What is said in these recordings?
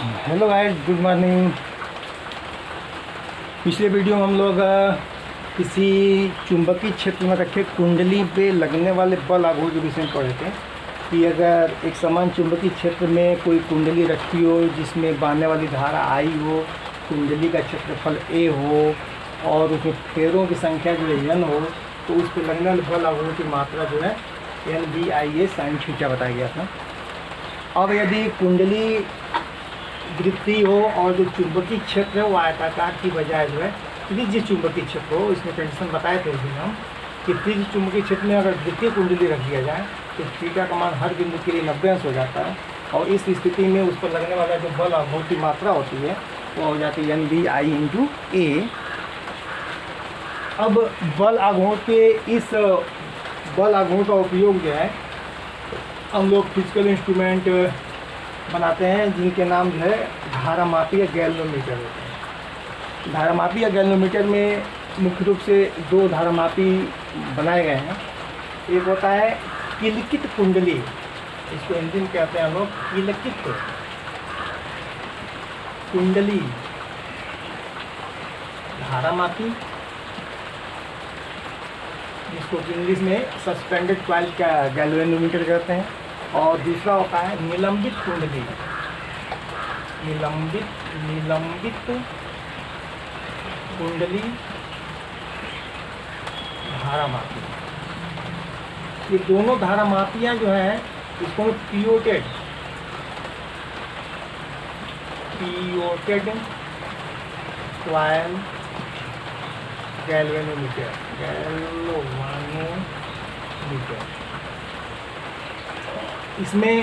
Hello guys, good morning. पिछले video में हम लोग किसी चुंबकीय क्षेत्र में रखे कुंडली पे लगने वाले बल आघूर्ण के विषय में पढ़े थे कि अगर एक समान चुंबकीय क्षेत्र में कोई कुंडली रखी हो जिसमें बहने वाली धारा आई हो, कुंडली का क्षेत्रफल ए हो और उसमें फेरों की संख्या जो है n हो, तो उस पर लगने वाले बल आघूर्ण की मात्रा जो है NBIA sin थीटा बताया गया था। अब यदि कुंडली वृत्तीय हो और जो चुंबकीय क्षेत्र है वो आयताकार की बजाय जो है त्रिज्य चुंबकीय क्षेत्र हो, इसमें कंडीशन बताए थे उस दिन हम कि त्रिज्य चुंबकीय क्षेत्र में अगर द्वितीय कुंडली रख दिया जाए तो थीटा का मान हर बिंदु के लिए 90 अंश हो जाता है और इस स्थिति में उस पर लगने वाला जो बल आघूर्ण की मात्रा होती है वो हो जाती है NBI/A। अब बल आघूर्ण के इस बल आघूर्ण का उपयोग जो है हम लोग फिजिकल इंस्ट्रूमेंट बनाते हैं जिनके नाम जो है धारामापी या गैल्वेनोमीटर होते हैं। धारामापी या गैल्वेनोमीटर में मुख्य रूप से दो धारामापी बनाए गए हैं। एक होता है किलकित कुंडली, इसको हिंदी में कहते हैं हम लोग किलकित कुंडली धारामापी, जिसको इंग्लिश में सस्पेंडेड कॉइल का गैल्वेनोमीटर कहते हैं। और दूसरा होता है निलंबित कुंडली, निलंबित कुंडली धारामापी। ये दोनों धारामापियाँ जो हैं इसको पिवोटेड कॉइल गैल्वेनोमीटर इसमें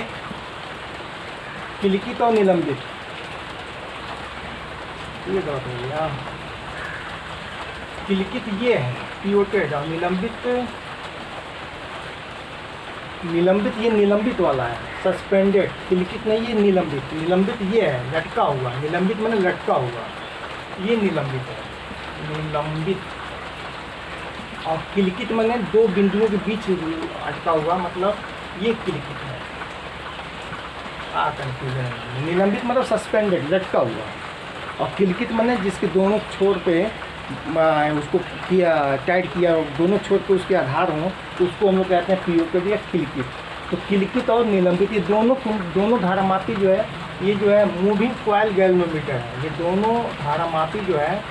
किलकित और निलंबित ये बात हो गया। किलकित ये है पिवोटेड और निलंबित ये निलंबित वाला है, सस्पेंडेड। किलकित नहीं, ये निलंबित। निलंबित ये है लटका हुआ, निलंबित मैंने लटका हुआ, ये निलंबित है निलंबित। और किलकित मैंने दो बिंदुओं के बीच अटका हुआ, मतलब ये किलकित है। कंफ्यूजन है। निलंबित मतलब सस्पेंडेड लटका हुआ और किलकित मैंने जिसके दोनों छोर पे उसको किया टाइट किया, दोनों छोर पे उसके आधार हों तो उसको हम लोग कहते हैं पिवोटेड या किलकित। तो किलकित और निलंबित ये दोनों धारामापी जो है ये जो है मूविंग कॉइल गैल्वेनोमीटर है। ये दोनों धारामापी जो है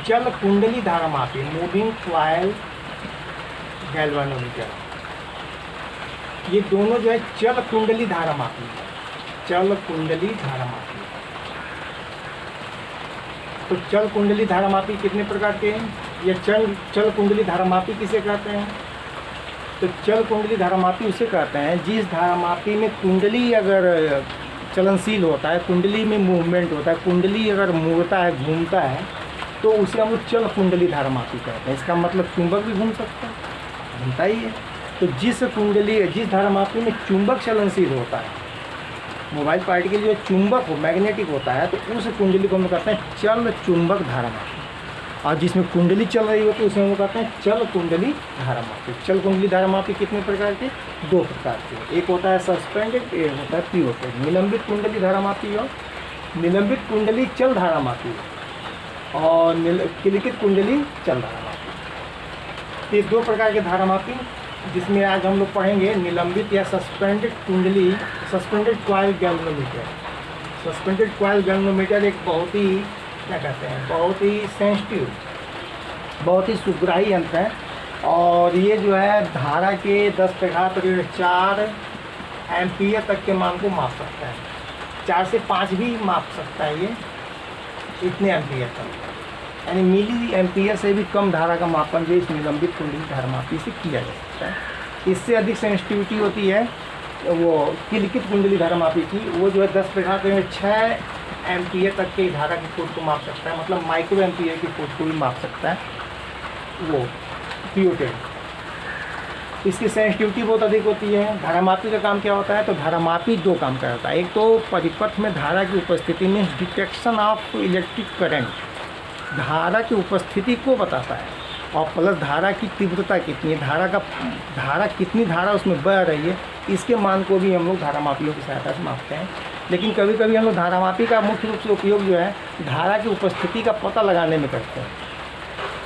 चल कुंडली धारामापी, मूविंग कॉइल गैल्वेनोमीटर, ये दोनों जो है चल कुंडली धारामापी, चल कुंडली धारामापी। तो चल कुंडली धारामापी कितने प्रकार के हैं? या चल कुंडली धारामापी किसे कहते हैं? तो चल कुंडली धारामापी उसे कहते हैं जिस धारामापी में कुंडली अगर चलनशील होता है, कुंडली में मूवमेंट होता है, कुंडली अगर मुड़ता है, घूमता है, तो उसे हम लोग चल कुंडली धारामापी कहते हैं। इसका मतलब चुंबक भी घूम सकता है, घूमता ही है। तो जिस धारामापी में चुंबक चलनशील होता है, मोबाइल पार्टिकल जो चुंबक हो, मैग्नेटिक होता है, तो उस कुंडली को हम कहते हैं चल चुंबक धारामापी। और जिसमें कुंडली चल रही होती है उसे हम कहते हैं चल कुंडली धारामापी। चल कुंडली धारामापी कितने प्रकार के? दो प्रकार के। एक होता है सस्पेंडेड, एक होता है पिवोटेड। निलंबित कुंडली धारामापी और निलंबित कुंडली चल धारामापी और किलकित कुंडली चल धारामापी। ये दो प्रकार के धारामापी जिसमें आज हम लोग पढ़ेंगे निलंबित या सस्पेंडेड कुंडली, suspended coil galvanometer. Suspended coil galvanometer एक बहुत ही क्या कहते हैं, बहुत ही सेंसिटिव, बहुत ही सुग्राही यंत्र है और ये जो है धारा के 10⁴ एम्पियर तक के मान को माप सकता है। 4 से 5 भी माप सकता है ये, इतने एम्पियर तक, यानी मिली एम्पियर से भी कम धारा का मापन जो इस निलंबित कुंडली धारामापी से किया जा सकता है। इससे अधिक सेंसिटिविटी होती है वो किलकित कुंडली धारामापी की, वो जो है 10⁻6 एम्पियर तक की धारा की कोट को माप सकता है, मतलब माइक्रो एम्पियर की कोट को भी माप सकता है वो पिवोटेड। इसकी सेंसिटिविटी बहुत अधिक होती है। धारामापी का काम क्या होता है? तो धारामापी दो काम करता है। एक तो परिपथ में धारा की उपस्थिति में डिटेक्शन ऑफ इलेक्ट्रिक करंट, धारा की उपस्थिति को बताता है और प्लस धारा की तीव्रता कितनी है, धारा कितनी धारा उसमें बह रही है, इसके मान को भी हम लोग धारा मापियों की सहायता से मापते हैं। लेकिन कभी कभी हम लोग धारामापी का मुख्य रूप से उपयोग जो है धारा की उपस्थिति का पता लगाने में करते हैं।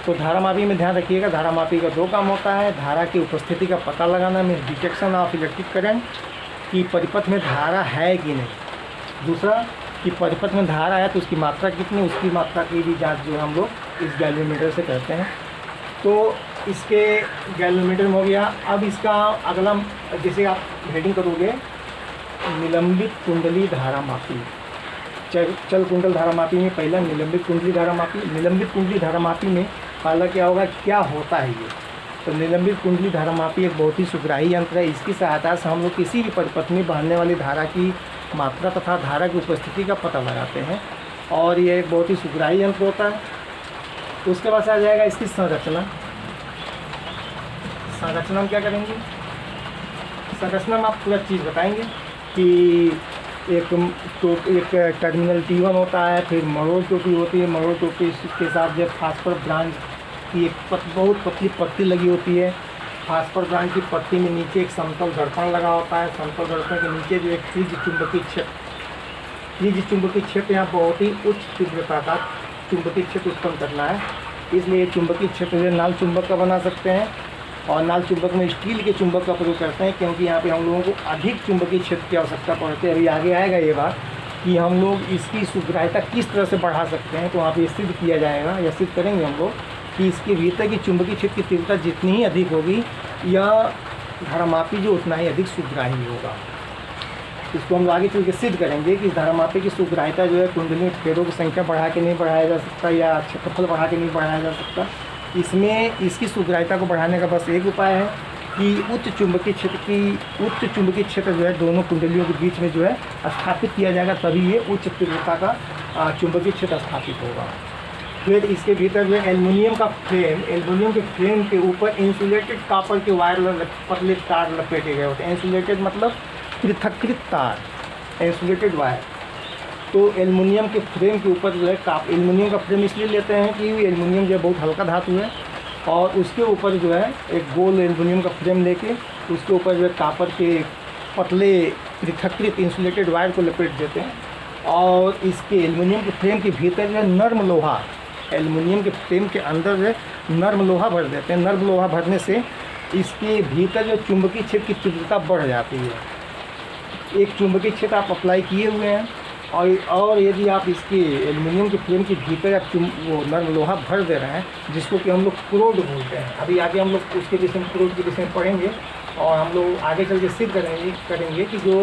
तो धारामापी में ध्यान रखिएगा, धारामापी का 2 काम होता है, धारा की उपस्थिति का पता लगाना में डिटेक्शन ऑफ इलेक्ट्रिक करंट कि परिपथ में धारा है कि नहीं, दूसरा कि परिपथ में धारा है तो उसकी मात्रा कितनी, उसकी मात्रा की भी जांच जो हम लोग इस गैल्वेनोमीटर से करते हैं। तो इसके गैल्वेनोमीटर में हो गया। अब इसका अगला जैसे आप हेडिंग करोगे निलंबित कुंडली धारामापी, चल कुंडल धारामापी में पहला निलंबित कुंडली धारामापी। निलंबित कुंडली धारामापी में पहला क्या होगा, क्या होता है ये। तो निलंबित कुंडली धारामापी एक बहुत ही सुग्राही यंत्र है। इसकी सहायता से हम लोग किसी भी परिपथ में बहने वाली धारा की मात्रा तथा धारा की उपस्थिति का पता लगाते हैं और ये एक बहुत ही सुग्राही यंत्र होता है। तो उसके बाद आ जाएगा इसकी संरचना। संरचना में क्या करेंगे, संरचना में आप पूरा चीज़ बताएंगे कि एक टर्मिनल T1 होता है, फिर मरोड़ टोपी होती है, मरोड़ टोपी के साथ जो फास्फर ब्रांच की एक बहुत पतली पट्टी लगी होती है। फास्फर ब्रांच की पट्टी में नीचे एक समतल दर्पण लगा होता है। समतल दर्पण के नीचे जो एक त्रिज्य चुंबकीय क्षेत्र, त्रिज्य चुंबकीय क्षेत्र यहाँ बहुत ही उच्च तीव्रता का चुंबकीय क्षेत्र उत्पन्न करना है, इसलिए चुंबकीय क्षेत्र जो नाल चुंबक का बना सकते हैं। और नाल चुंबक में स्टील के चुंबक का प्रयोग करते हैं क्योंकि यहाँ पे हम लोगों को अधिक चुंबकीय क्षेत्र की आवश्यकता पड़ती है। अभी आगे आएगा ये बात कि हम लोग इसकी सुग्राह्यता किस तरह से बढ़ा सकते हैं, तो वहाँ पे सिद्ध किया जाएगा या सिद्ध करेंगे हम लोग कि इसके भीतर की चुंबकीय क्षेत्र की तीव्रता जितनी ही अधिक होगी यह धारामापी जो उतना ही अधिक सुग्राही होगा। इसको हम आगे चल के सिद्ध करेंगे कि धारामापी की सुग्राह्यता जो है कुंडली में फेरों की संख्या बढ़ा के नहीं बढ़ाया जा सकता या क्षेत्रफल बढ़ा के नहीं बढ़ाया जा सकता। इसमें इसकी सुग्राह्यता को बढ़ाने का बस एक उपाय है कि उच्च चुंबकीय क्षेत्र जो है दोनों कुंडलियों के बीच में जो है स्थापित किया जाएगा, तभी ये उच्च तीव्रता का चुंबकीय क्षेत्र स्थापित होगा। फिर इसके भीतर जो है एल्युमिनियम का फ्रेम, एल्युमिनियम के फ्रेम के ऊपर इंसुलेटेड कॉपर के वायर पतले तार लपेटे गए होते हैं। इंसुलेटेड मतलब पृथक्कृत तार, इंसुलेटेड वायर। तो एल्युमिनियम के फ्रेम के ऊपर जो है एल्युमिनियम का फ्रेम इसलिए लेते हैं कि एल्युमिनियम जो है बहुत हल्का धातु है और उसके ऊपर जो है एक गोल एल्युमिनियम का फ्रेम लेके उसके ऊपर जो है कॉपर के पतले पृथक्कृत इंसुलेटेड वायर को लपेट देते हैं और इसके एल्युमिनियम के फ्रेम के भीतर जो है नर्म लोहा, एल्युमिनियम के फ्रेम के अंदर जो है नर्म लोहा भर देते हैं। नर्म लोहा भरने से इसके भीतर जो चुंबकीय क्षेत्र की तीव्रता बढ़ जाती है। एक चुंबकीय क्षेत्र आप अप्लाई किए हुए हैं और यदि आप इसके एल्युमिनियम के फ्रेम के भीतर आप वो नर्म लोहा भर दे रहे हैं जिसको कि हम लोग क्रोड बोलते हैं। अभी आगे हम लोग उसके विषय में क्रोड के विषय में पढ़ेंगे और हम लोग आगे चल के सिद्ध करेंगे कि जो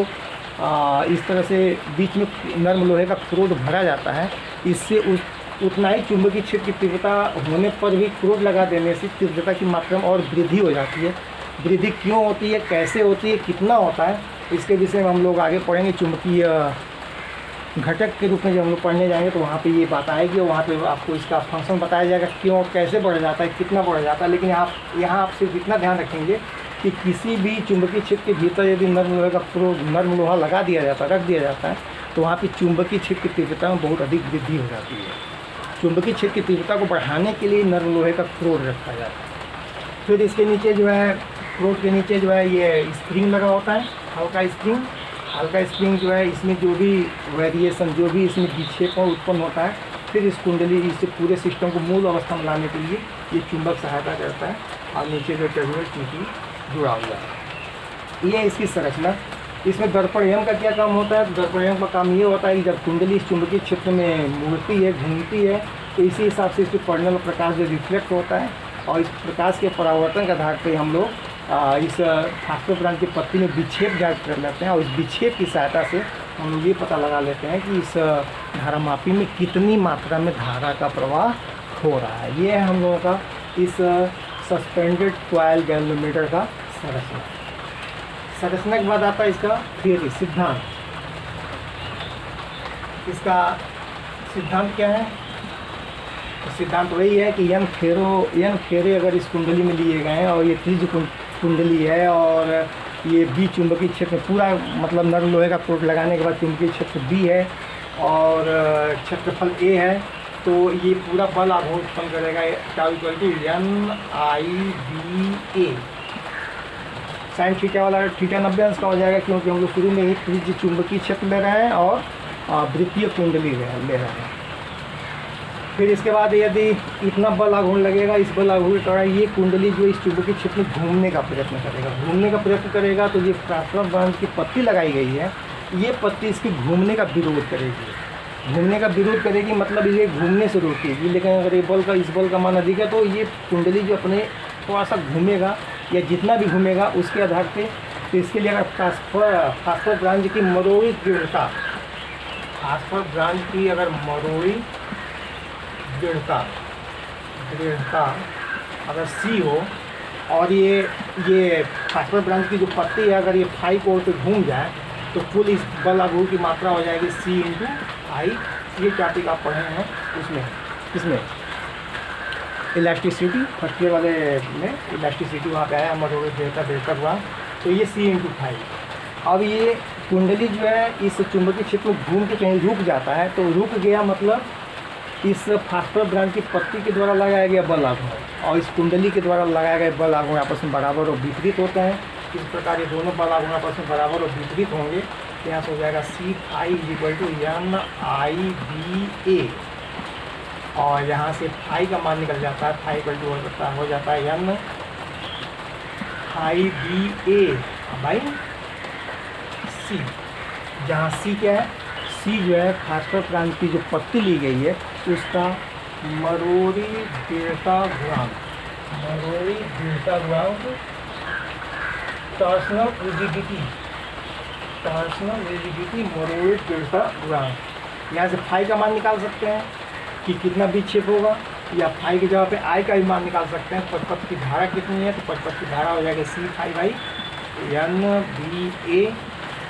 इस तरह से बीच में नर्म लोहे का क्रोड भरा जाता है, इससे उतना ही चुंबकीय क्षेत्र की तीव्रता होने पर भी क्रोड लगा देने से तीव्रता की मात्रा में और वृद्धि हो जाती है। वृद्धि क्यों होती है, कैसे होती है, कितना होता है, इसके विषय में हम लोग आगे पढ़ेंगे। चुंबकीय घटक के रूप में जब हम लोग पढ़ने जाएंगे तो वहाँ पे ये बात आएगी और वहाँ पे आपको इसका फंक्शन बताया जाएगा क्यों, कैसे बढ़ जाता है, कितना बढ़ जाता है। लेकिन यहाँ आप सिर्फ इतना ध्यान रखेंगे कि किसी भी चुंबकीय क्षेत्र के भीतर यदि नर्म लोहे का नर्म लोहा लगा दिया जाता है, रख दिया जाता है, तो वहाँ पे चुंबकीय क्षेत्र की तीव्रता में बहुत अधिक वृद्धि हो जाती है। चुंबकीय क्षेत्र की तीव्रता को बढ़ाने के लिए नर्म लोहे का क्रोड रखा जाता है। फिर इसके नीचे जो है क्रोड के नीचे जो है ये स्प्रिंग लगा होता है, हल्का स्प्रिंग जो है इसमें जो भी वेरिएशन, जो भी इसमें विक्षेपण उत्पन्न होता है, फिर इस कुंडली इस पूरे सिस्टम को मूल अवस्था में लाने के लिए ये चुंबक सहायता करता है और नीचे जो टर्मिनल T2 जुड़ा हुआ है। ये इसकी संरचना। इसमें दर्पण यंत्र का क्या काम होता है? दर्पण यंत्र का काम ये होता है कि जब कुंडली इस चुंबकीय क्षेत्र में मुड़ती है, घूमती है, तो इसी हिसाब से इसमें पड़ने वाला प्रकाश जो रिफ्लेक्ट होता है और इस प्रकाश के परावर्तन के आधार पर हम लोग इस फास्फर ब्रांच की पत्ती में विक्षेप ज्ञात कर लेते हैं और इस विक्षेप की सहायता से हम लोग ये पता लगा लेते हैं कि इस धारामापी में कितनी मात्रा में धारा का प्रवाह हो रहा है। ये है हम लोगों का इस सस्पेंडेड कॉइल गैल्वेनोमीटर का संरचना। संरचना के बाद आता है इसका थ्योरी, सिद्धांत। इसका सिद्धांत क्या है? सिद्धांत वही है कि यन फेरे अगर इस कुंडली में लिए गए हैं और ये त्रिज्य कुंडली है और ये बी चुंबकीय क्षेत्र पूरा मतलब नर्म लोहे का क्रोड लगाने के बाद चुंबकीय क्षेत्र बी है और क्षेत्रफल ए है, तो ये पूरा बल आघूर्ण उत्पन्न करेगा tau equal to NIBA। Sine theta वाला थीटा 90 अंश का हो जाएगा, क्योंकि हम लोग शुरू में ही त्रिज्य चुंबकीय क्षेत्र ले रहे हैं और वृत्तीय कुंडली ले रहे हैं। फिर इसके बाद यदि इतना बल आघूर्ण लगेगा, इस बल आघूर्ण के कारण ये कुंडली जो इस चुंबकीय क्षेत्र में घूमने का प्रयत्न करेगा, तो ये ट्रांसफॉर्मर ब्रांच की पत्ती लगाई गई है, ये पत्ती इसकी घूमने का विरोध करेगी, मतलब ये घूमने से रोकेगी। लेकिन अगर ये बल का इस बल का मान अधिक है तो ये कुंडली जो अपने थोड़ा सा घूमेगा, या जितना भी घूमेगा उसके आधार पे। तो इसके लिए अगर फास्फोरस ब्रांच की मरोड़ी दृढ़ता, अगर सी हो, और ये फास्फोरस ब्रांच की जो पत्ती है अगर ये फाई कोण पे घूम जाए तो कुल इस बल आघूर्ण की मात्रा हो जाएगी C × I। ये टॉपिक आप पढ़े हैं इसमें इलास्टिसिटी, फर्स्ट ईयर वाले में इलास्टिसिटी वहाँ पे आया, मरोड़ी दृढ़ता हुआ, तो ये C × I। अब ये कुंडली जो है इस चुंबकीय क्षेत्र में घूम के कहीं रुक जाता है, तो रुक गया मतलब इस फास्फोरस ब्रांच की पत्ती के द्वारा लगाया गया बल आघूर्ण और इस कुंडली के द्वारा लगाया गया बल आघूर्ण आपस में बराबर और विपरीत होते हैं। इस प्रकार ये दोनों बल आघूर्ण आपस में बराबर और विपरीत होंगे, तो यहाँ से हो जाएगा C∅ = NIBA, और यहाँ से फाई का मान निकल जाता है, फाई हो जाता है N/C, जहाँ C क्या है, C जो है फास्फोरस ब्रांच की जो पत्ती ली गई है उसका मरोड़ी दृढ़ता गुणांक, टॉर्सनल रिजिडिटी मरोड़ी दृढ़ता गुणांक। यहाँ से फाई का मान निकाल सकते हैं कि कितना विक्षेप होगा, या फाई की जगह पे आई का भी मान निकाल सकते हैं। पथपथ की धारा कितनी है, तो पथपथ की धारा हो जाएगी C∅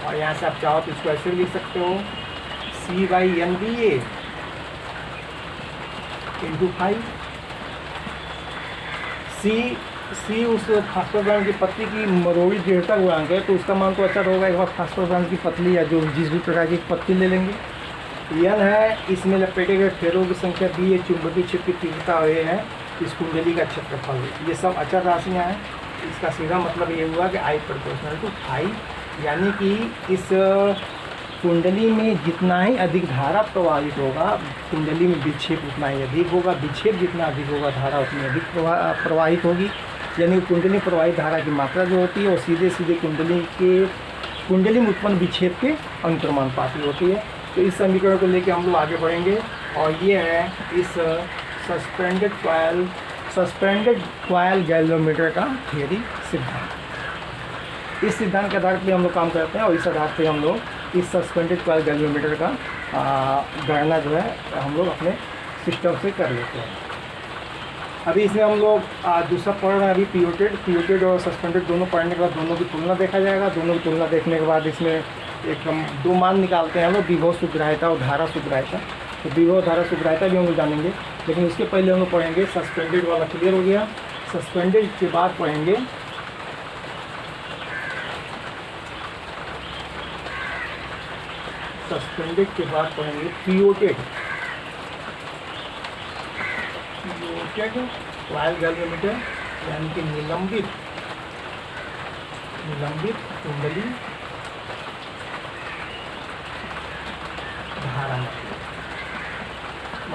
और यहाँ से आप चाहो तो इसको ऐसे भी लिख सकते हो C/NBA × फाई। C उस फास्फोरस ब्रांच की पत्ती की मरोड़ी दृढ़ता गुणांक है, तो उसका मान तो अच्छा होगा। एक बार फास्फोरस ब्रांच की पतली या जो जिस भी प्रकार की पत्ती ले लेंगे। N है इसमें लपेटे गए फेरों की संख्या, B ये चुंबकीय क्षेत्र की तीव्रता हुए है, इस कुंडली का क्षेत्रफल, ये सब अचर राशियाँ हैं। इसका सीधा मतलब ये हुआ कि I = फाई, यानी कि इस कुंडली में जितना ही अधिक धारा प्रवाहित होगा, कुंडली में विक्षेप उतना ही अधिक होगा, विक्षेप जितना अधिक होगा धारा उतनी अधिक प्रवाहित होगी। यानी कुंडली में प्रवाहित धारा की मात्रा जो होती है वो सीधे कुंडली में उत्पन्न विक्षेप के अनुक्रमानुपाती होती है। तो इस समीकरण को लेकर हम लोग आगे बढ़ेंगे, और ये है इस सस्पेंडेड कॉइल गैल्वेनोमीटर का थियरी सिद्धांत। इस सिद्धांत के आधार पर हम लोग काम करते हैं, और इस आधार पर हम लोग इस सस्पेंडेड कॉइल गैल्वेनोमीटर का गणना जो है हम लोग अपने सिस्टम से कर लेते हैं। अभी इसमें हम लोग दूसरा पढ़ रहे हैं, अभी पिवोटेड और सस्पेंडेड दोनों पढ़ने के बाद दोनों की तुलना देखा जाएगा। दोनों की तुलना देखने के बाद इसमें एक हम दो मान निकालते हैं हम लोग, विभव सुग्राह्यता और धारा सुग्राह्यता। तो विभव धारा सुग्राह्यता भी हम लोग जानेंगे, लेकिन उसके पहले हम लोग पढ़ेंगे सस्पेंडेड वाला। क्लियर हो गया? सस्पेंडेड के बाद पढ़ेंगे पिवोटेड कॉइल गैल्वेनोमीटर, यानी कि निलंबित कुंडली धारामापी।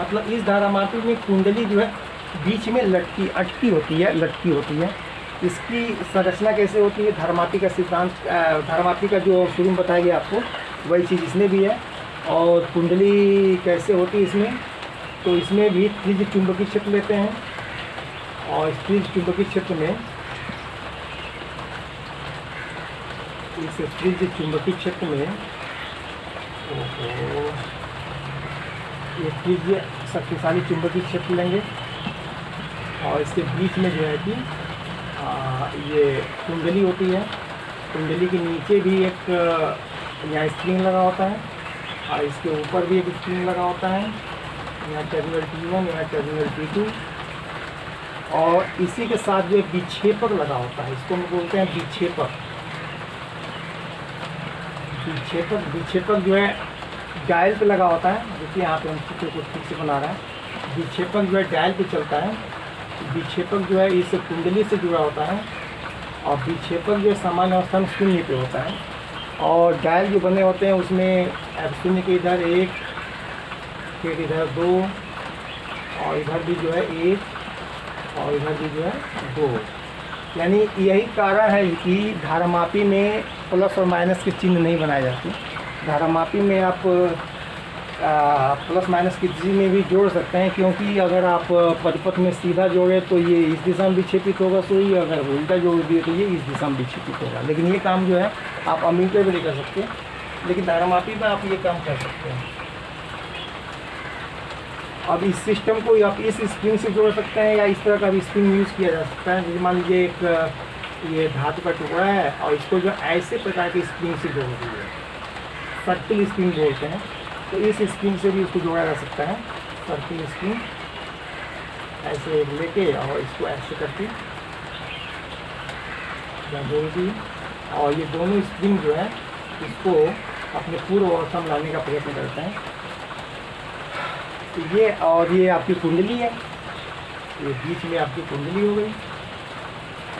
मतलब इस धारामापी में कुंडली जो है बीच में लटकी होती है। इसकी संरचना कैसे होती है? धारामापी का सिद्धांत, धारामापी का जो शुरू में बताया गया आपको, वही चीज़ इसमें भी है। और कुंडली कैसे होती है इसमें, तो इसमें भी त्रिज्य चुंबकीय क्षेत्र लेते हैं, और इस त्रिज्य चुंबकीय क्षेत्र में ये त्रिज्य शक्तिशाली चुंबकीय क्षेत्र लेंगे, और इसके बीच में जो है कि ये कुंडली होती है। कुंडली के नीचे भी एक यहाँ स्प्रिंग लगा होता है, और इसके ऊपर भी एक स्प्रिंग लगा होता है। यहाँ टर्मिनल T1, यहाँ टर्मिनल T2, और इसी के साथ जो एक विक्षेपक लगा होता है, इसको हम बोलते हैं विक्षेपक जो है डायल पे लगा होता है। देखिए यहाँ पे हम चित्र को ठीक से बना रहे हैं। विक्षेपक जो है डायल पे चलता है। विक्षेपक जो है इस कुंडली से जुड़ा होता है, और विक्षेपक जो सामान्य अवस्था में शून्य पे होता है। और डायल जो बने होते हैं उसमें अब शून्य के इधर 1, फिर इधर 2, और इधर भी जो है 1, और इधर भी जो है 2। यानी यही कारण है कि धारामापी में प्लस और माइनस के चिन्ह नहीं बनाए जाते। धारामापी में आप प्लस माइनस की दिशा में भी जोड़ सकते हैं, क्योंकि अगर आप परिपथ में सीधा जोड़े तो ये इस दिशा में विक्षेपित होगा सुई, अगर उल्टा जोड़ दिए तो ये इस दिशा में विक्षेपित होगा। लेकिन ये काम जो है आप अमीटर में नहीं कर सकते, लेकिन धारामापी में आप ये काम कर सकते हैं। अब इस सिस्टम को आप इस स्प्रिंग से जोड़ सकते हैं या इस तरह का भी स्प्रिंग यूज़ किया जा सकता है। जैसे मान लीजिए एक ये धातु का टुकड़ा है और इसको जो ऐसे प्रकार के स्प्रिंग से जोड़ दिए, सर्किल स्प्रिंग बोलते हैं, तो इस स्प्रिंग से भी इसको जोड़ा जा सकता है। सर्किल स्प्रिंग ऐसे लेके और इसको ऐसे करके जोड़ दी, और ये दोनों स्प्रिंग जो है इसको अपने पूर्व अवस्था में लाने का प्रयत्न करते हैं। तो ये और ये आपकी कुंडली है, ये बीच में आपकी कुंडली हो गई।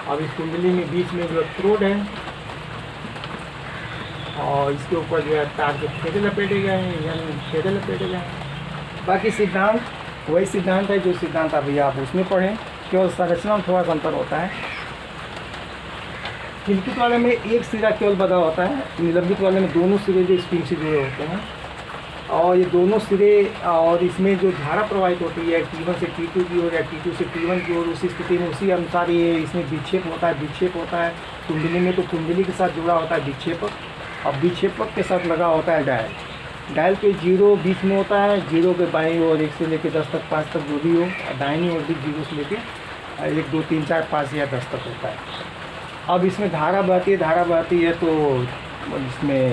अब इस कुंडली में बीच में जो थ्रोड है और इसके ऊपर जो है तार के फेरे लपेटे गए हैं, यानी फेरे लपेटे गए हैं। बाकी सिद्धांत वही सिद्धांत है जो सिद्धांत अभी आप उसमें पढ़ें, केवल संरचना में थोड़ा सा अंतर होता है। किलकित वाले में एक सिरा केवल बधा होता है, निलंबित वाले में दोनों सिरे जो स्प्रिंग से जुड़े होते हैं, और ये दोनों सिरे और इसमें जो धारा प्रवाहित होती है T1 से T2 की ओर या T2 से T1 की ओर, उसी स्थिति में उसी अनुसार ये इसमें विक्षेप होता है। कुंडली में तो कुंडली के साथ जुड़ा होता है विक्षेपक, और विक्षेपक के साथ लगा होता है डायल। डायल पे 0 बीच में होता है, 0 के बाईं ओर 1 से लेकर 10 तक 5 तक जो भी हो, और दाहिनी ओर भी 0 से लेकर 1 2 3 4 5 या 10 तक होता है। अब इसमें धारा बहती है तो इसमें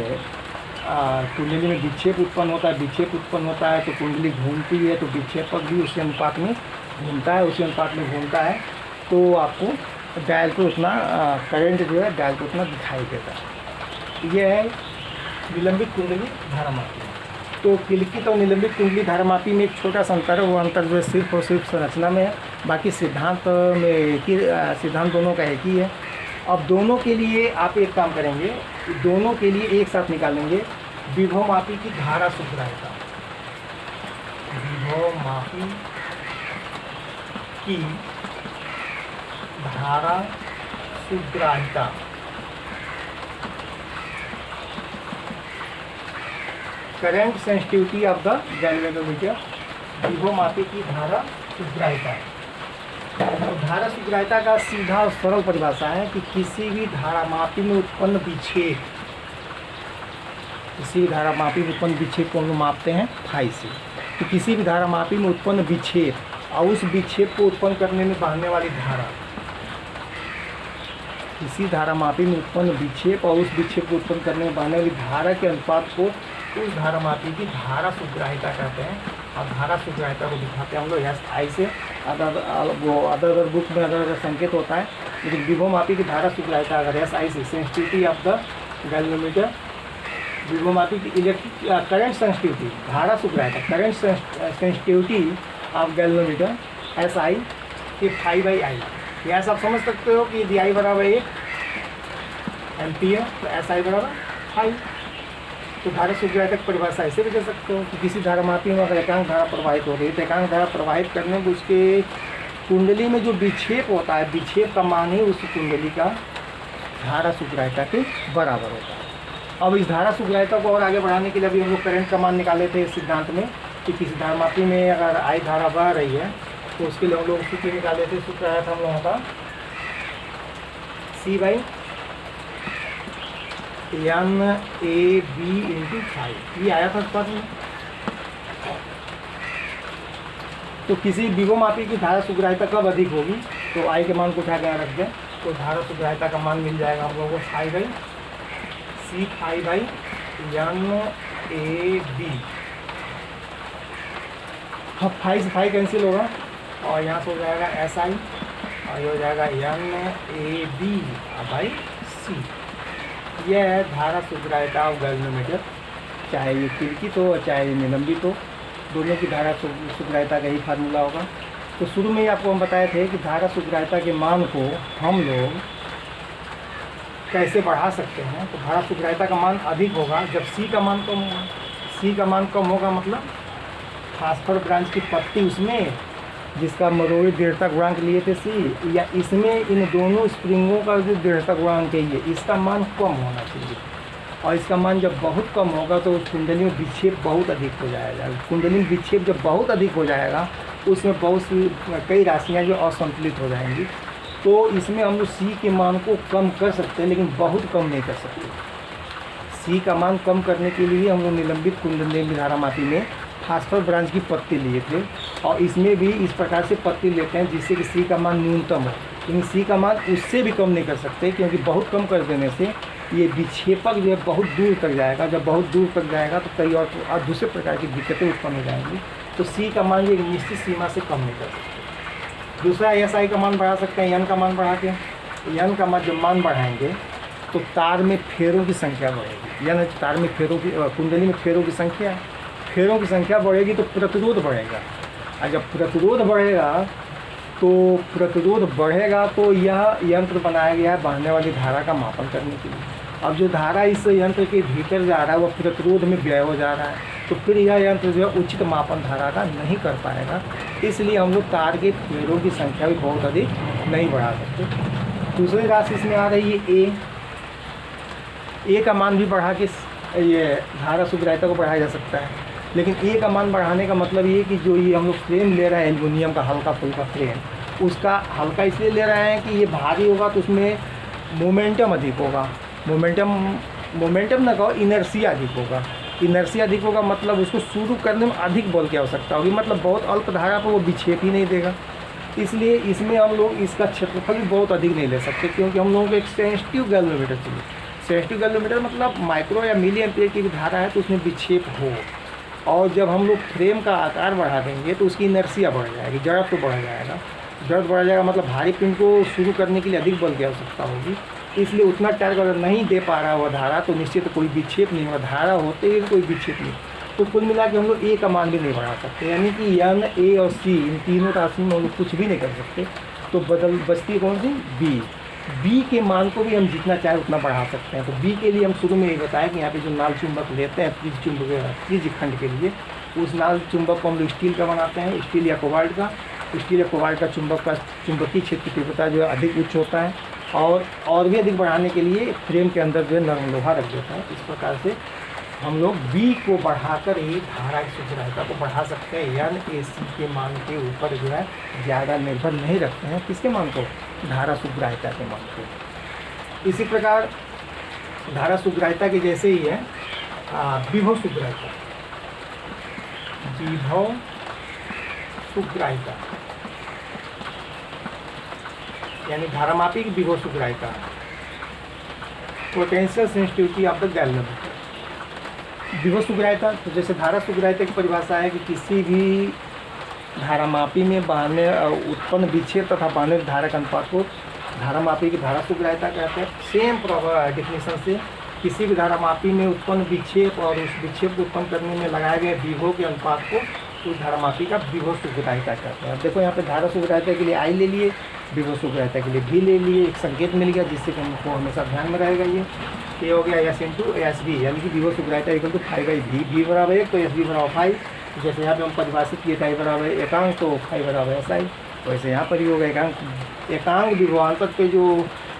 कुंडली में विक्षेप उत्पन्न होता है, तो कुंडली घूमती है तो विक्षेपक भी उसी अनुपात में घूमता है, तो आपको डायल को उतना करंट जो है डायल को उतना दिखाई देता है। यह है निलंबित कुंडली धारामापी। तो किलकित और निलंबित कुंडली धारामापी में एक छोटा सा अंतर है, वो अंतर जो है सिर्फ और सिर्फ संरचना में है। बाकी सिद्धांत में एक ही सिद्धांत दोनों का एक ही है। अब दोनों के लिए आप एक काम करेंगे, दोनों के लिए एक साथ निकालेंगे विभवमापी की धारा सुग्राह्यता। विभवमापी की धारा सुग्राह्यता, current sensitivity of the galvanometer. विभवमापी की धारा सुग्राह्यता, तो धारा सुग्राह्यता का सीधा और सरल परिभाषा है कि किसी भी धारामापी में उत्पन्न विक्षेप, को हम लोग मापते हैं फाई से। तो किसी भी धारामापी में उत्पन्न विक्षेप और उस विक्षेप को उत्पन्न करने में बहने वाली धारा, किसी धारामापी में उत्पन्न विक्षेप और उस विक्षेप को उत्पन्न करने में बहने वाली धारा के अनुपात को उस धारामापी की धारा सुग्राह्यता कहते हैं। और धारा सुग्राह्यता को दिखाते हैं हम लोग SI से। अदर बुक में अदर संकेत होता है, लेकिन विभवमापी की धारा सुग्राह्यता अगर SI से, सेंसिटिविटी ऑफ द गैल्वेनोमीटर, विभवमापी की इलेक्ट्रिक करंट सेंसिटिविटी, धारा सुग्राह्यता current sensitivity of galvanometer SI के phi/I। यहाँ से आप समझ सकते हो कि यदि I बराबर 1 एम्पियर तो SI बराबर phi। तो धारा सुग्राह्यता की परिभाषा ऐसे भी दे सकते हो कि किसी धारामापी में अगर एकांक धारा प्रवाहित हो रही है तो एकांक धारा प्रवाहित करने में उसके कुंडली में जो विक्षेप होता है, विक्षेप का मान ही उस कुंडली का धारा सुग्राह्यता के बराबर होता है। अब इस धारा सुग्राह्यता को और आगे बढ़ाने के लिए अभी हम लोग करंट का मान निकाले थे इस सिद्धांत में कि किसी धारामापी में अगर I धारा बह रही है तो उसके लिए हम लोग सूत्र निकाले थे। सूत्र आया था हम लोगों का C/NAB × phi, ये आया था पद में। तो किसी विभवमापी की धारा सुग्राह्यता कब अधिक होगी, तो I के मान को उठा के रख दें तो धारा सुग्राह्यता का मान मिल जाएगा हम लोगों को phi/NAB। अब phi से phi कैंसिल होगा और यहाँ से हो जाएगा SI और ये हो जाएगा NAB/C। यह है धारा सुग्राह्यता ऑफ गैल्वेनोमीटर, चाहे ये किलकित हो चाहे ये निलंबित हो, दोनों की धारा सुग्राह्यता का ही फार्मूला होगा। तो शुरू में ही आपको हम बताए थे कि धारा सुग्राह्यता के मान को हम लोग कैसे बढ़ा सकते हैं, तो धारा सुग्राह्यता का मान अधिक होगा जब सी का मान कम होगा। सी का मान कम होगा मतलब फास्फोर ब्रांच की पत्ती उसमें जिसका मरोड़ी दृढ़ता गुणांक लिए थे सी, या इसमें इन दोनों स्प्रिंगों का जो दृढ़ता गुणांक है ये इसका मान कम होना चाहिए। और इसका मान जब बहुत कम होगा तो कुंडली में विक्षेप बहुत अधिक हो जाएगा। कुंडली में विक्षेप जब बहुत अधिक हो जाएगा उसमें बहुत सी कई राशियाँ जो असंतुलित हो जाएंगी। तो इसमें हम लोग सी के मान को कम कर सकते हैं लेकिन बहुत कम नहीं कर सकते। सी का मान कम करने के लिए हम लोग निलंबित कुंडली धारा मापी में फास्फोर ब्रांच की पत्ती लिए थे और इसमें भी इस प्रकार से पत्ती लेते हैं जिससे कि सी का मान न्यूनतम हो, लेकिन सी का मान उससे भी कम नहीं कर सकते क्योंकि बहुत कम कर देने से ये विक्षेपक जो है बहुत दूर तक जाएगा। जब बहुत दूर तक जाएगा तो कई और दूसरे प्रकार की दिक्कतें उत्पन्न हो जाएंगी। तो सी का मान ये निश्चित सीमा से कम नहीं कर सकते। दूसरा SI का मान बढ़ा सकते हैं, एन का मान बढ़ा के। एन का मान जब मान बढ़ाएंगे तो तार में फेरों की संख्या बढ़ेगी। यानी तार में फेरों की कुंडली में फेरों की संख्या बढ़ेगी तो प्रतिरोध बढ़ेगा। और जब प्रतिरोध बढ़ेगा तो यह यंत्र बनाया गया है बहने वाली धारा का मापन करने के लिए। अब जो धारा इस यंत्र के भीतर जा रहा है वह प्रतिरोध में व्यय हो जा रहा है, तो फिर यह यंत्र जो है उचित मापन धारा का नहीं कर पाएगा। इसलिए हम लोग तार के फेरों की संख्या भी बहुत अधिक नहीं बढ़ा सकते। दूसरी राशि इसमें आ रही है ए का मान भी बढ़ा के ये धारा सुग्राह्यता को बढ़ाया जा सकता है। लेकिन ए का मान बढ़ाने का मतलब ये कि जो ये हम लोग फ्रेम ले रहे हैं एल्युमिनियम का हल्का फुल्का फ्रेम, उसका हल्का इसलिए ले रहे हैं कि ये भारी होगा तो उसमें मोमेंटम अधिक होगा। मोमेंटम ना कहो, इनर्सिया अधिक होगा। इनर्सिया अधिक होगा मतलब उसको शुरू करने में अधिक बल की आवश्यकता होगी, मतलब बहुत अल्प धारा पर वो विक्षेप ही नहीं देगा। इसलिए इसमें हम लोग इसका क्षेत्रफल भी बहुत अधिक नहीं ले सकते क्योंकि हम लोगों को एक सेंसिटिव गैल्वेनोमीटर चाहिए। सेंसिटिव गैल्वेनोमीटर मतलब माइक्रो या मिली एम्पियर की धारा है तो उसमें विक्षेप हो, और जब हम लोग फ्रेम का आकार बढ़ा देंगे तो उसकी इनर्सिया बढ़ जाएगी, जड़त्व तो बढ़ जाएगा। जड़त्व बढ़ जाएगा मतलब भारी पिंड को शुरू करने के लिए अधिक बल की आवश्यकता होगी। इसलिए उतना टार्क अगर नहीं दे पा रहा हुआ धारा तो निश्चित कोई विक्षेप नहीं होगा, धारा होते ही कोई विक्षेप नहीं। तो कुल मिला के हम लोग ए का मान भी नहीं बढ़ा सकते, यानी कि एन, ए और सी इन तीनों राशि में हम लोग कुछ भी नहीं कर सकते। तो बचती है कौन सी? बी के मान को भी हम जितना चाहे उतना बढ़ा सकते हैं। तो बी के लिए हम शुरू में ये बताया कि यहाँ पे जो नाल चुंबक लेते हैं त्रिज्य खंड के लिए, उस नाल चुंबक को हम लोग स्टील का बनाते हैं, स्टील या कोबाल्ट का। स्टील या कोबाल्ट का चुंबकीय क्षेत्र की तीव्रता जो है अधिक उच्च होता है, और भी अधिक बढ़ाने के लिए फ्रेम के अंदर जो है नरम लोहा रख देता है। इस प्रकार से हम लोग बी को बढ़ाकर ही धारा की सुग्राह्यता को बढ़ा सकते हैं, यानी AC के मान के ऊपर जो है ज़्यादा निर्भर नहीं रखते हैं। किसके मान को? धारा सुग्राह्यता के मान को। इसी प्रकार धारा सुग्राह्यता के जैसे ही है विभव सुग्राह्यता। विभव सुग्राह्यता यानी धारामापी की विभव सुग्राह्यता, potential sensitivity of the galvanometer. विभव सुग्राह्यता तो जैसे धारा सुग्राह्यता की परिभाषा है कि किसी भी धारामापी में बहने उत्पन्न विक्षेप तथा बहने धारा का अनुपात को धारामापी की धारा सुग्राह्यता कहते हैं। सेम डेफिनेशन से किसी भी धारामापी में उत्पन्न विक्षेप और उस विक्षेप को उत्पन्न करने में लगाए गए विभव के अनुपात को उस धारामापी का विभव सुग्राह्यता कहते हैं। अब देखो यहाँ पे धारा सुग्राह्यता के लिए आई ले लिए, विभव सुग्राह्यता के लिए भी ले लिए, एक संकेत मिल गया जिससे कि हमको हमेशा ध्यान में रहेगा। ये हो गया S इंटू SB, यानी कि विभव सुग्राह्यता इक्वल टू 5/V। V बराबर 1 तो SB बराबर 5। जैसे यहाँ पे हम परिभाषित किए था बराबर एकांक तो 5 बराबर SI, वैसे यहाँ पर ही होगा एकांक विभवांतर पे जो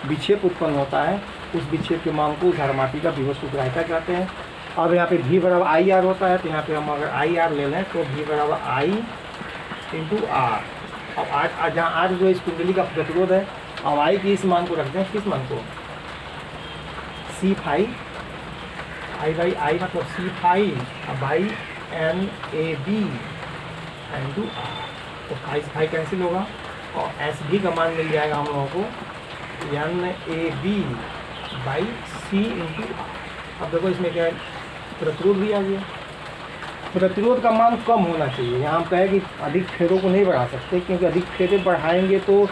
विक्षेप उत्पन्न होता है उस विक्षेप के मान को धारामापी का विभव सुग्राह्यता कहते हैं। अब यहाँ पे V बराबर IR होता है, तो यहाँ पे हम अगर IR ले लें तो V बराबर I इंटू R। अब जहाँ R जो इस कुंडली का प्रतिरोध है, अब I की इस मान को रखते हैं, किस मान को? C5 I/I मतलब C5 by NAB into R। तो 5 कैंसिल होगा और SB का मान मिल जाएगा हम लोगों को NAB by C into R। अब देखो इसमें क्या है, प्रतिरोध भी आ गया। प्रतिरोध का मान कम होना चाहिए। यहाँ हम कहें कि अधिक फेरों को नहीं बढ़ा सकते क्योंकि अधिक फेरे बढ़ाएंगे तो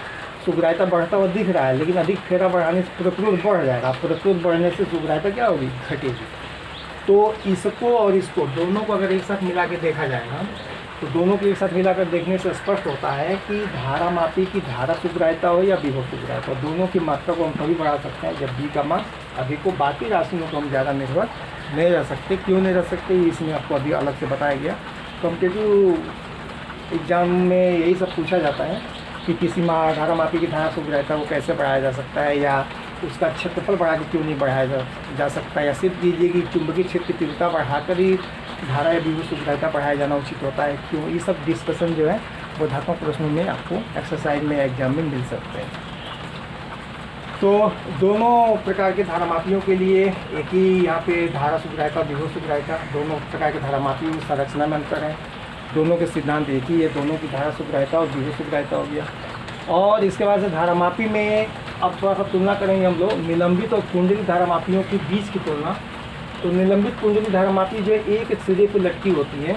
सुग्राह्यता बढ़ता हुआ दिख रहा है, लेकिन अधिक फेरा बढ़ाने से प्रतिरोध बढ़ जाएगा। प्रतिरोध बढ़ने से सुग्राह्यता क्या होगी? घटेगी। तो इसको और इसको दोनों को अगर एक साथ मिला के देखा जाएगा तो दोनों को एक साथ मिलाकर देखने से स्पष्ट होता है कि धारामापी की धारा सुग्राह्यता हो या विभव सुग्राह्यता, दोनों की मात्रा को हम तभी बढ़ा सकते हैं जब बी का मान अधिक हो। बाकी राशियों को हम ज़्यादा निर्भर नहीं रह सकते। क्यों नहीं रह सकते, इसमें आपको अभी अलग से बताया गया। कॉम्पिटिटिव एग्जाम में यही सब पूछा जाता है कि किसी धारामापी की धारा सुग्राह्यता को कैसे बढ़ाया जा सकता है, या उसका क्षेत्रफल बढ़ा के क्यों नहीं बढ़ाया जा सकता है, या सिर्फ कीजिए कि चुंबकीय क्षेत्र की तीव्रता बढ़ाकर ही धारा या विभव सुग्राह्यता बढ़ाया जाना उचित होता है, क्यों। ये सब डिस्कशन जो है बोधात्मक प्रश्नों में आपको एक्सरसाइज में एग्जाम में मिल सकते हैं। तो दोनों प्रकार के धारामापियों के लिए एक ही यहाँ पे धारा सुग्राह्यता विभव सुग्राह्यता, दोनों प्रकार के धारामापी संरचना में अंतर है। दोनों के सिद्धांत एक ही है, दोनों की धारा सुग्राह्यता और विभव सुग्राह्यता हो गया। और इसके बाद से धारामापी में अब थोड़ा सा तुलना करेंगे हम लोग निलंबित और कुंडली धारामापियों के बीच की तुलना। तो निलंबित कुंडली धारामापी जो है एक सिरे पर लटकी होती है,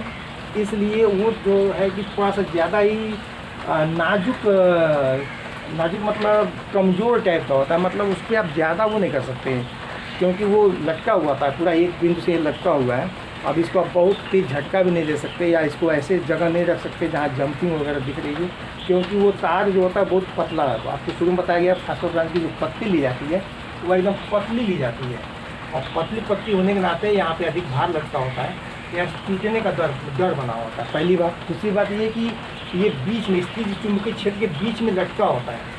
इसलिए वो जो है कि थोड़ा सा ज़्यादा ही नाजुक मतलब कमज़ोर टाइप का होता है। मतलब उस पर आप ज़्यादा वो नहीं कर सकते क्योंकि वो लटका हुआ था, पूरा एक बिंदु से लटका हुआ है। अब इसको आप बहुत तेज झटका भी नहीं दे सकते, या इसको ऐसे जगह नहीं रख सकते जहाँ जंपिंग वगैरह दिख रही है, क्योंकि वो तार जो होता है बहुत पतला है। तो आपको शुरू में बताया गया फास्फोरस की जो पत्ती ली जाती है वो एकदम पतली ली जाती है, और पतली पत्ती होने के नाते यहाँ पे अधिक भार लगता होता है, या टूटने का डर बना होता है, पहली बात। दूसरी बात ये कि ये बीच में स्थिर चुंबकीय क्षेत्र के बीच में लटका होता है।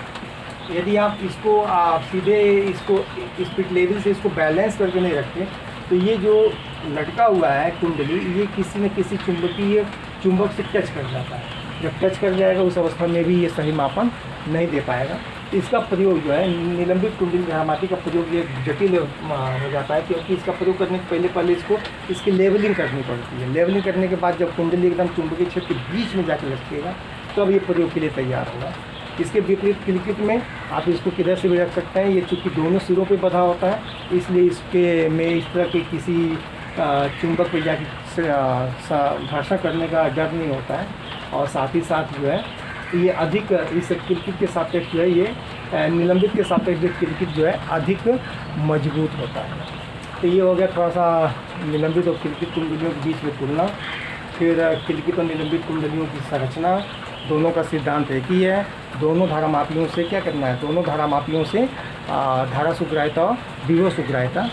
यदि आप इसको सीधे इसको स्पीड लेवल से इसको बैलेंस करके नहीं रखते तो ये जो लटका हुआ है कुंडली, ये किसी न किसी चुंबक से टच कर जाता है। जब टच कर जाएगा उस अवस्था में भी ये सही मापन नहीं दे पाएगा। इसका प्रयोग जो है निलंबित कुंडली धारामापी का प्रयोग ये जटिल हो जाता है, क्योंकि इसका प्रयोग करने के पहले इसकी लेवलिंग करनी पड़ती है। लेवलिंग करने के बाद जब कुंडली एकदम चुंबकीय क्षेत्र के बीच में जाकर लटकेगा तब ये प्रयोग के लिए तैयार होगा। इसके विपरीत क्रिकेट में आप इसको किधर से भी रख सकते हैं। ये चूँकि दोनों सिरों पे बंधा होता है, इसलिए इसके में इस तरह के किसी चुंबक पर जाकर घर्षण करने का डर नहीं होता है। और साथ ही साथ जो है ये अधिक इस क्रिकेट के सापेक्ष जो है ये निलंबित के सापेक्ष क्रिकेट जो है अधिक मजबूत होता है। तो ये हो गया थोड़ा सा निलंबित और क्रिकेट कुंडलियों के बीच में तुलना। फिर क्रिकेट और निलंबित कुंडलियों की संरचना, दोनों का सिद्धांत एक ही है। दोनों धारामापियों से क्या करना है, दोनों धारामापियों से धारा सुग्राह्यता और विभव सुग्राह्यता,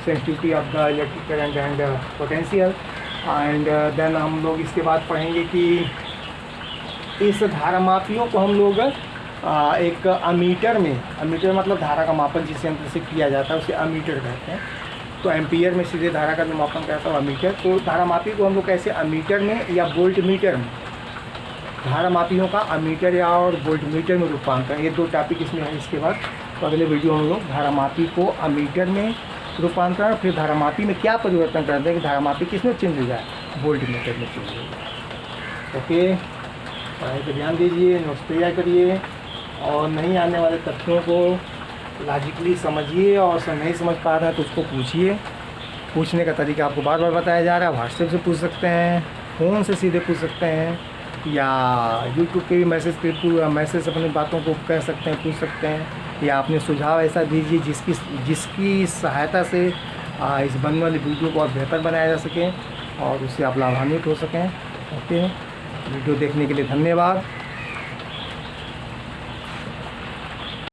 sensitivity of the electric current and potential. And then हम लोग इसके बाद पढ़ेंगे कि इस धारामापियों को हम लोग एक अमीटर मतलब धारा का मापन जिस यंत्र से किया जाता है उसे अमीटर कहते हैं। तो एम्पियर में सीधे धारा का जो मापन करता है अमीटर। तो धारामापी को हम लोग कैसे अमीटर में या वोल्ट मीटर में, धारामापियों का अमीटर या और वोल्ट मीटर में रूपांतरण, ये दो टॉपिक इसमें है। इसके बाद तो अगले वीडियो में हम लोग धारामापी को अमीटर में रूपांतरण, फिर धारामापी में क्या परिवर्तन करते हैं कि धारामापी किस में चेंज हो जाए, वोल्ट मीटर में चेंज हो जाए। ओके, पढ़ाई पर ध्यान दीजिए, नोट्स तैयार करिए और नहीं आने वाले तथ्यों को लॉजिकली समझिए, और नहीं समझ पा रहे हैं तो उसको पूछिए। पूछने का तरीका आपको बार बार बताया जा रहा है। व्हाट्सएप से पूछ सकते हैं, फ़ोन से सीधे पूछ सकते हैं, या यूट्यूब पे भी मैसेज अपनी बातों को कह सकते हैं, पूछ सकते हैं, या अपने सुझाव ऐसा दीजिए जिसकी सहायता से इस बनने वाली वीडियो को और बेहतर बनाया जा सके और उससे आप लाभान्वित हो सकें। ओके, वीडियो देखने के लिए धन्यवाद।